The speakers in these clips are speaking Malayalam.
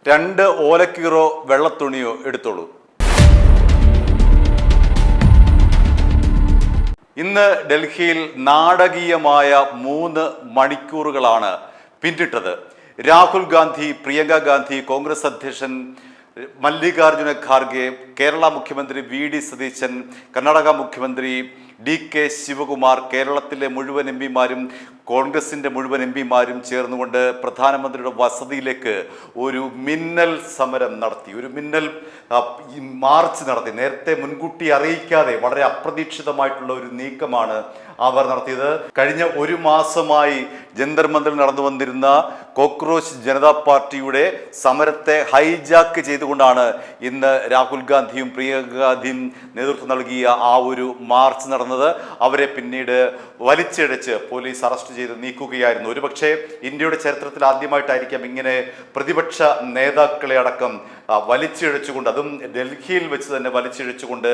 രണ്ട് ഓലക്കീറോ വെള്ളത്തുണിയോ എടുത്തോളൂ. ഇന്ന് ഡൽഹിയിൽ നാടകീയമായ 3 മണിക്കൂറുകളാണ് പിന്നിട്ടത്. രാഹുൽ ഗാന്ധി, പ്രിയങ്ക ഗാന്ധി, കോൺഗ്രസ് അധ്യക്ഷൻ മല്ലികാർജുന ഖാർഗെ, കേരള മുഖ്യമന്ത്രി വി.ഡി. സതീശൻ, കർണാടക മുഖ്യമന്ത്രി ഡി.കെ. ശിവകുമാർ, കേരളത്തിലെ മുഴുവൻ എംപിമാരും കോൺഗ്രസിൻ്റെ മുഴുവൻ എംപിമാരും ചേർന്നുകൊണ്ട് പ്രധാനമന്ത്രിയുടെ വസതിയിലേക്ക് ഒരു മിന്നൽ സമരം നടത്തി, ഒരു മിന്നൽ മാർച്ച് നടത്തി. നേരത്തെ മുൻകൂട്ടി അറിയിക്കാതെ വളരെ അപ്രതീക്ഷിതമായിട്ടുള്ള ഒരു നീക്കമാണ് അവർ നടത്തിയത്. കഴിഞ്ഞ ഒരു മാസമായി ജന്തർ മന്ദിറിൽ നടന്നു വന്നിരുന്ന കോക്രോച്ച് ജനതാ പാർട്ടിയുടെ സമരത്തെ ഹൈജാക്ക് ചെയ്തുകൊണ്ടാണ് ഇന്ന് രാഹുൽ ഗാന്ധിയും പ്രിയങ്ക ഗാന്ധിയും നേതൃത്വം നൽകിയ ആ ഒരു മാർച്ച് നടന്നത്. അവരെ പിന്നീട് വലിച്ചിഴച്ച് പോലീസ് അറസ്റ്റ് ചെയ്ത് നീക്കുകയായിരുന്നു. ഒരുപക്ഷെ ഇന്ത്യയുടെ ചരിത്രത്തിൽ ആദ്യമായിട്ടായിരിക്കാം ഇങ്ങനെ പ്രതിപക്ഷ നേതാക്കളെ അടക്കം വലിച്ചിഴച്ചുകൊണ്ട്, അതും ഡൽഹിയിൽ വെച്ച് തന്നെ വലിച്ചിഴച്ചുകൊണ്ട്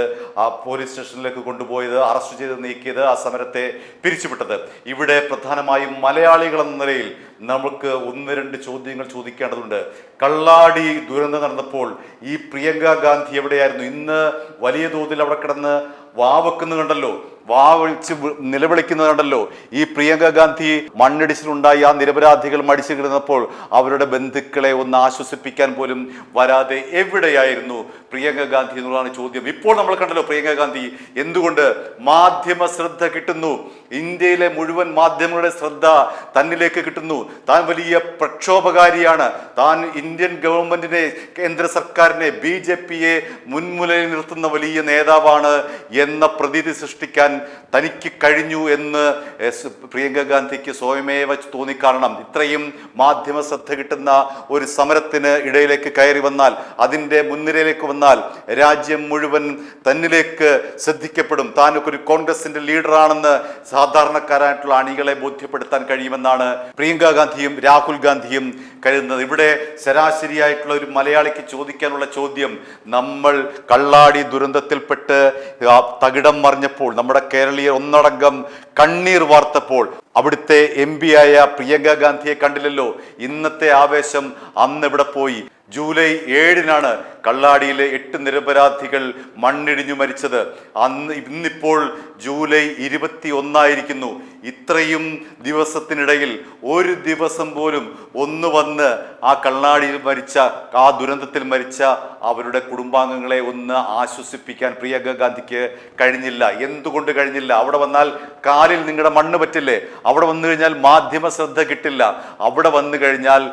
പോലീസ് സ്റ്റേഷനിലേക്ക് കൊണ്ടുപോയത്, അറസ്റ്റ് ചെയ്ത് നീക്കിയത്, ആ സമരത്തെ പിരിച്ചുവിട്ടത്. ഇവിടെ പ്രധാനമായും മലയാളികൾ എന്ന നിലയിൽ നമുക്ക് 1-2 ചോദ്യങ്ങൾ ചോദിക്കേണ്ടതുണ്ട്. കള്ളാടി ദുരന്തം നടന്നപ്പോൾ ഈ പ്രിയങ്ക ഗാന്ധി എവിടെയായിരുന്നു? ഇന്ന് വലിയ തോതിൽ അവിടെ കിടന്ന് വാവെക്കുന്നു കണ്ടല്ലോ, വാവിളിച്ച് നിലവിളിക്കുന്നത് കണ്ടല്ലോ. ഈ പ്രിയങ്ക ഗാന്ധി മണ്ണിടിച്ചിലുണ്ടായി ആ നിരപരാധികൾ മടിച്ചു കിടന്നപ്പോൾ അവരുടെ ബന്ധുക്കളെ ഒന്ന് ആശ്വസിപ്പിക്കാൻ പോലും വരാതെ എവിടെയായിരുന്നു പ്രിയങ്ക ഗാന്ധി എന്നുള്ളതാണ് ചോദ്യം. ഇപ്പോൾ നമ്മൾ കണ്ടല്ലോ പ്രിയങ്ക ഗാന്ധി എന്തുകൊണ്ട് മാധ്യമ ശ്രദ്ധ കിട്ടുന്നു, ഇന്ത്യയിലെ മുഴുവൻ മാധ്യമങ്ങളുടെ ശ്രദ്ധ തന്നിലേക്ക് കിട്ടുന്നു. താൻ വലിയ പ്രക്ഷോഭകാരിയാണ്, താൻ ഇന്ത്യൻ ഗവൺമെന്റിനെ, കേന്ദ്ര സർക്കാരിനെ, BJP-യെ മുൻമുലയിൽ നിർത്തുന്ന വലിയ നേതാവാണ് എന്ന പ്രതീതി സൃഷ്ടിക്കാൻ തനിക്ക് കഴിഞ്ഞു എന്ന് പ്രിയങ്ക ഗാന്ധിക്ക് സ്വയമേവ തോന്നിക്കാണണം. ഇത്രയും മാധ്യമ ശ്രദ്ധ കിട്ടുന്ന ഒരു സമരത്തിന് ഇടയിലേക്ക് കയറി വന്നാൽ, അതിൻ്റെ മുൻനിരയിലേക്ക് വന്നാൽ രാജ്യം മുഴുവൻ തന്നിലേക്ക് ശ്രദ്ധിക്കപ്പെടും. താനൊക്കെ ഒരു കോൺഗ്രസിന്റെ ലീഡറാണെന്ന് സാധാരണക്കാരായിട്ടുള്ള അണികളെ ബോധ്യപ്പെടുത്താൻ കഴിയുമെന്നാണ് പ്രിയങ്ക ഗാന്ധിയും രാഹുൽ ഗാന്ധിയും കരുതുന്നത്. ഇവിടെ ശരാശരിയായിട്ടുള്ള ഒരു മലയാളിക്ക് ചോദിക്കാനുള്ള ചോദ്യം, നമ്മൾ കള്ളാടി ദുരന്തത്തിൽപ്പെട്ട് തകിടം മറിഞ്ഞപ്പോൾ, നമ്മുടെ കേരളീയർ ഒന്നടങ്കം കണ്ണീർ വാർത്തപ്പോൾ അവിടുത്തെ MP ആയ പ്രിയങ്ക ഗാന്ധിയെ കണ്ടില്ലല്ലോ. ഇന്നത്തെ ആവേശം അന്ന് ഇവിടെ പോയി. ജൂലൈ 7-നാണ് കള്ളാടിയിലെ 8 നിരപരാധികൾ മണ്ണിടിഞ്ഞു മരിച്ചത്. ഇന്നിപ്പോൾ ജൂലൈ 21 ഇത്രയും ദിവസത്തിനിടയിൽ ഒരു ദിവസം പോലും ഒന്ന് വന്ന് ആ കള്ളാടിയിൽ മരിച്ച, ആ ദുരന്തത്തിൽ മരിച്ച അവരുടെ കുടുംബാംഗങ്ങളെ ഒന്ന് ആശ്വസിപ്പിക്കാൻ പ്രിയങ്ക ഗാന്ധിക്ക് കഴിഞ്ഞില്ല. എന്തുകൊണ്ട് കഴിഞ്ഞില്ല? അവിടെ വന്നാൽ കാലിൽ നിങ്ങളുടെ മണ്ണ് പറ്റില്ലേ? അവിടെ വന്നു കഴിഞ്ഞാൽ മാധ്യമ ശ്രദ്ധ കിട്ടില്ല. അവിടെ വന്നു കഴിഞ്ഞാൽ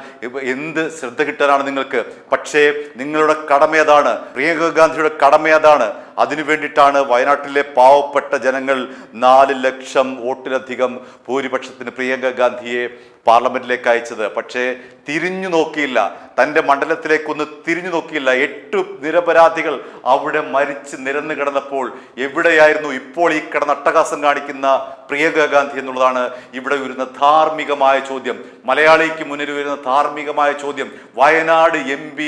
എന്ത് ശ്രദ്ധ കിട്ടാനാണ് നിങ്ങൾക്ക്? പക്ഷേ നിങ്ങളുടെ കടമ അതാണ്, പ്രിയങ്ക ഗാന്ധിയുടെ കടമ അതാണ്. അതിനു വേണ്ടിയിട്ടാണ് വയനാട്ടിലെ പാവപ്പെട്ട ജനങ്ങൾ 4 ലക്ഷം വോട്ടിലധികം ഭൂരിപക്ഷത്തിന് പ്രിയങ്ക ഗാന്ധിയെ പാർലമെന്റിലേക്ക് അയച്ചത്. പക്ഷേ തിരിഞ്ഞു നോക്കിയില്ല, തൻ്റെ മണ്ഡലത്തിലേക്കൊന്ന് തിരിഞ്ഞു നോക്കിയില്ല. 8 നിരപരാധികൾ അവിടെ മരിച്ച് നിരന്നു കിടന്നപ്പോൾ എവിടെയായിരുന്നു ഇപ്പോൾ ഈ കിടന്ന് അട്ടഹാസം കാണിക്കുന്ന പ്രിയങ്ക ഗാന്ധി എന്നുള്ളതാണ് ഇവിടെ വരുന്ന ധാർമ്മികമായ ചോദ്യം. മലയാളിക്ക് മുന്നിൽ വരുന്ന ധാർമ്മികമായ ചോദ്യം, വയനാട് MP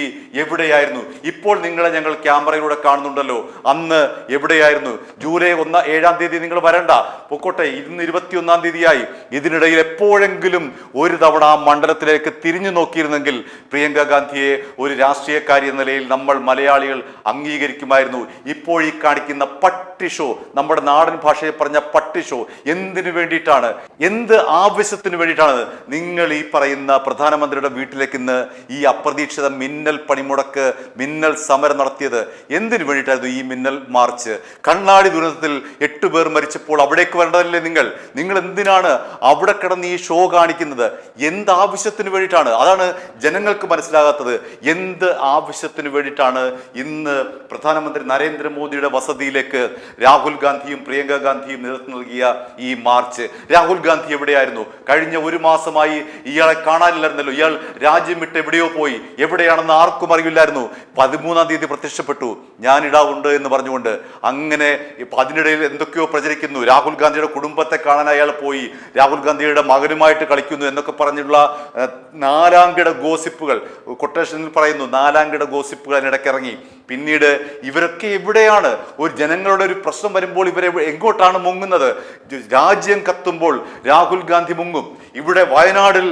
എവിടെയായിരുന്നു? ഇപ്പോൾ നിങ്ങളെ ഞങ്ങൾ ക്യാമറയിലൂടെ കാണുന്നുണ്ടല്ലോ, അന്ന് എവിടെയായിരുന്നു? ജൂലൈ 7 നിങ്ങൾ വരണ്ട, പൊക്കോട്ടെ. ഇന്ന് 21 ഇതിനിടയിൽ എപ്പോഴെങ്കിലും ഒരു തവണ ആ മണ്ഡലത്തിലേക്ക് തിരിഞ്ഞു നോക്കിയിരുന്നെങ്കിൽ പ്രിയങ്ക ഗാന്ധിയെ ഒരു രാഷ്ട്രീയക്കാരി എന്ന നിലയിൽ നമ്മൾ മലയാളികൾ അംഗീകരിക്കുമായിരുന്നു. ഇപ്പോൾ ഈ കാണിക്കുന്ന പട്ടി ഷോ, നമ്മുടെ നാടൻ ഭാഷയിൽ പറഞ്ഞ പട്ടി ഷോ, എന്തിനു വേണ്ടിയിട്ടാണ്? എന്ത് ആവശ്യത്തിന് വേണ്ടിയിട്ടാണ് നിങ്ങൾ ഈ പറയുന്ന പ്രധാനമന്ത്രിയുടെ വീട്ടിലേക്ക് ഇന്ന് ഈ അപ്രതീക്ഷിത മിന്നൽ പണിമുടക്ക്, മിന്നൽ സമരം നടത്തിയത്? എന്തിനു വേണ്ടിയിട്ടായിരുന്നു ഈ മിന്നൽ മാർച്ച്? കണ്ണാടി ദുരന്തത്തിൽ 8 പേർ മരിച്ചപ്പോൾ അവിടേക്ക് വരേണ്ടതല്ലേ നിങ്ങൾ എന്തിനാണ് അവിടെ കിടന്ന് ഈ ഷോ കാണിക്കുന്നത്? എന്ത് ആവശ്യത്തിന് വേണ്ടിയിട്ടാണ്? അതാണ് ജനങ്ങൾക്ക് മനസ്സിലാകാത്തത്. എന്ത് ആവശ്യത്തിന് വേണ്ടിയിട്ടാണ് ഇന്ന് പ്രധാനമന്ത്രി നരേന്ദ്രമോദിയുടെ വസതിയിലേക്ക് രാഹുൽ ഗാന്ധിയും പ്രിയങ്ക ഗാന്ധിയും നേതൃത്വം നൽകിയ ഈ മാർച്ച്? രാഹുൽ ഗാന്ധി എവിടെയായിരുന്നു? കഴിഞ്ഞ ഒരു മാസമായി ഇയാളെ കാണാനില്ലായിരുന്നല്ലോ. ഇയാൾ രാജ്യം വിട്ട് എവിടെയോ പോയി. എവിടെയാണെന്ന് ആർക്കും അറിയില്ലായിരുന്നു. 13 പ്രത്യക്ഷപ്പെട്ടു, ഞാനിടാവുണ്ട് എന്ന് പറഞ്ഞുകൊണ്ട്. അങ്ങനെ അതിനിടയിൽ എന്തൊക്കെയോ പ്രചരിക്കുന്നു. രാഹുൽ ഗാന്ധിയുടെ കുടുംബത്തെ കാണാൻ അയാൾ പോയി, രാഹുൽ ഗാന്ധിയുടെ മകനുമായിട്ട് കളിക്കുന്നു എന്നൊക്കെ പറഞ്ഞുള്ള 4-കിട ഗോസിപ്പുകൾ, കൊട്ടേഷനിൽ പറയുന്നു 4-കിട ഗോസിപ്പുകൾ അതിനിടയ്ക്ക് ഇറങ്ങി. പിന്നീട് ഇവരൊക്കെ എവിടെയാണ്? ഒരു ജനങ്ങളുടെ ഒരു പ്രശ്നം വരുമ്പോൾ ഇവരെ എങ്ങോട്ടാണ് മുങ്ങുന്നത്? രാജ്യം കത്തുമ്പോൾ രാഹുൽ ഗാന്ധി മുങ്ങും, ഇവിടെ വയനാടിൽ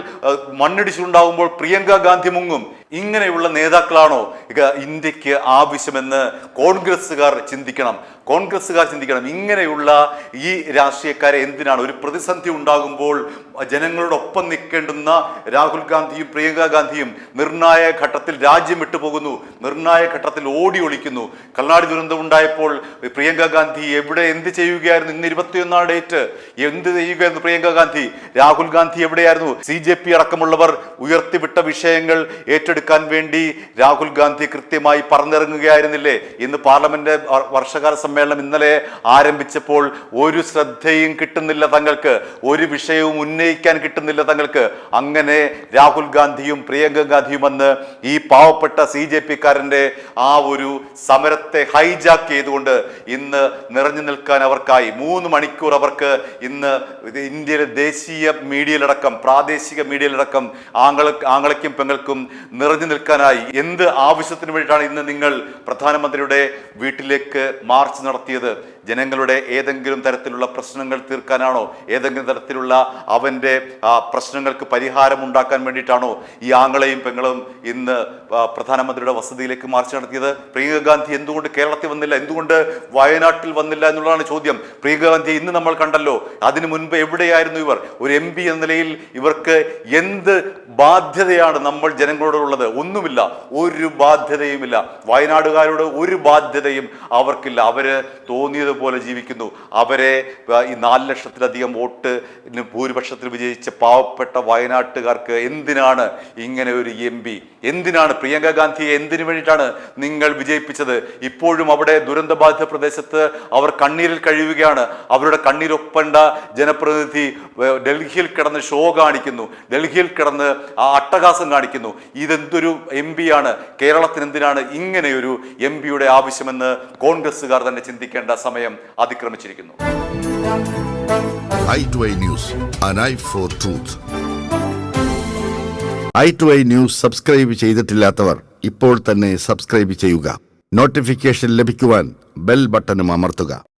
മണ്ണിടിച്ചിലുണ്ടാകുമ്പോൾ പ്രിയങ്ക ഗാന്ധി മുങ്ങും. ഇങ്ങനെയുള്ള നേതാക്കളാണോ ഇന്ത്യക്ക് ആവശ്യമെന്ന് കോൺഗ്രസ്സുകാർ ചിന്തിക്കണം. ഇങ്ങനെയുള്ള ഈ രാഷ്ട്രീയക്കാരെ എന്തിനാണ്? ഒരു പ്രതിസന്ധി ഉണ്ടാകുമ്പോൾ ജനങ്ങളോടൊപ്പം നിൽക്കേണ്ടുന്ന രാഹുൽ ഗാന്ധിയും പ്രിയങ്ക ഗാന്ധിയും നിർണായക ഘട്ടത്തിൽ രാജ്യം വിട്ടുപോകുന്നു, നിർണായക ഘട്ടത്തിൽ ഓടി ഒളിക്കുന്നു. കർണാടക ദുരന്തം ഉണ്ടായപ്പോൾ പ്രിയങ്ക ഗാന്ധി എന്ത് ചെയ്യുകയായിരുന്നു? ഇന്ന് 21 ഡേറ്റ്. എന്ത് ചെയ്യുകയായിരുന്നു പ്രിയങ്ക ഗാന്ധി? രാഹുൽ ഗാന്ധി എവിടെയായിരുന്നു? CJP അടക്കമുള്ളവർ ഉയർത്തിവിട്ട വിഷയങ്ങൾ ഏറ്റെടുക്കാൻ വേണ്ടി രാഹുൽ ഗാന്ധി കൃത്യമായി പറഞ്ഞിറങ്ങുകയായിരുന്നില്ലേ? ഇന്ന് പാർലമെന്റ് വർഷകാല സമ്മേളനം ഇന്നലെ ആരംഭിച്ചപ്പോൾ ഒരു ശ്രദ്ധയും കിട്ടുന്നില്ല തങ്ങൾക്ക്, ഒരു വിഷയവും ഉന്നയിക്കാൻ കിട്ടുന്നില്ല തങ്ങൾക്ക്. അങ്ങനെ രാഹുൽ ഗാന്ധിയും പ്രിയങ്ക ഗാന്ധിയും വന്ന് ഈ പാവപ്പെട്ട CJP-കാരന്റെ ആ ഒരു സമരത്തെ ഹൈജാക്ക് ചെയ്തുകൊണ്ട് ഇന്ന് നിറഞ്ഞു നിൽക്കാൻ അവർക്കായി. 3 മണിക്കൂർ അവർക്ക് ഇന്ന് ഇന്ത്യയിലെ ദേശീയ മീഡിയയിലടക്കം പ്രാദേശിക മീഡിയയിലടക്കം ആങ്ങളയ്ക്കും പെങ്ങൾക്കും നിറഞ്ഞു നിൽക്കാനായി. എന്ത് ആവശ്യത്തിന് വേണ്ടിയിട്ടാണ് ഇന്ന് നിങ്ങൾ പ്രധാനമന്ത്രിയുടെ വീട്ടിലേക്ക് മാർച്ച് നടത്തിയത്? ജനങ്ങളുടെ ഏതെങ്കിലും തരത്തിലുള്ള പ്രശ്നങ്ങൾ തീർക്കാനാണോ? ഏതെങ്കിലും തരത്തിലുള്ള അവൻ്റെ പ്രശ്നങ്ങൾക്ക് പരിഹാരം ഉണ്ടാക്കാൻ വേണ്ടിയിട്ടാണോ ഈ ആങ്ങളെയും പെങ്ങളും ഇന്ന് പ്രധാനമന്ത്രിയുടെ വസതിയിലേക്ക് മാർച്ച് നടത്തിയത്? പ്രിയങ്ക ഗാന്ധി എന്തുകൊണ്ട് കേരളത്തിൽ വന്നില്ല? എന്തുകൊണ്ട് വയനാട്ടിൽ വന്നില്ല എന്നുള്ളതാണ് ചോദ്യം. പ്രിയങ്ക ഗാന്ധി ഇന്ന് നമ്മൾ കണ്ടല്ലോ. അതിനു മുൻപ് എവിടെയായിരുന്നു ഇവർ? ഒരു MP എന്ന നിലയിൽ ഇവർക്ക് എന്ത് ബാധ്യതയാണ് നമ്മൾ ജനങ്ങളോടുള്ളത്? ഒന്നുമില്ല, ഒരു ബാധ്യതയുമില്ല. വയനാടുകാരോട് ഒരു ബാധ്യതയും അവർക്കില്ല. അവര് തോന്നിയതുപോലെ ജീവിക്കുന്നു. അവരെ ഈ 4 ലക്ഷത്തിലധികം വോട്ടിന് ഭൂരിപക്ഷത്തിൽ വിജയിച്ച പാവപ്പെട്ട വയനാട്ടുകാർക്ക് എന്തിനാണ് ഇങ്ങനെ ഒരു MP? എന്തിനാണ് പ്രിയങ്ക ഗാന്ധിയെ എന്തിനു വേണ്ടിയിട്ടാണ് നിങ്ങൾ വിജയിപ്പിച്ചത്? ഇപ്പോഴും അവിടെ ദുരന്തബാധിത പ്രദേശത്ത് അവർ കണ്ണീരിൽ കഴിയുകയാണ്. അവരുടെ കണ്ണീരൊപ്പണ്ട ജനപ്രതിനിധി ഡൽഹിയിൽ കിടന്ന് ഷോ കാണിക്കുന്നു, ഡൽഹിയിൽ കിടന്ന് അട്ടഹാസം കാണിക്കുന്നു. ഇതെന്തൊരു MP-യാണ്? കേരളത്തിന് എന്തിനാണ് ഇങ്ങനെയൊരു MP-യുടെ ആവശ്യമെന്ന് കോൺഗ്രസ്സുകാർ തന്നെ ചിന്തിക്കേണ്ട സമയം അതിക്രമിച്ചിരിക്കുന്നു. i2i News, an eye for truth. i2i News subscribe ചെയ്തിട്ടില്ലാത്തവർ ഇപ്പോൾ തന്നെ സബ്സ്ക്രൈബ് ചെയ്യുക. നോട്ടിഫിക്കേഷൻ ലഭിക്കുവാൻ ബെൽ ബട്ടണും അമർത്തുക.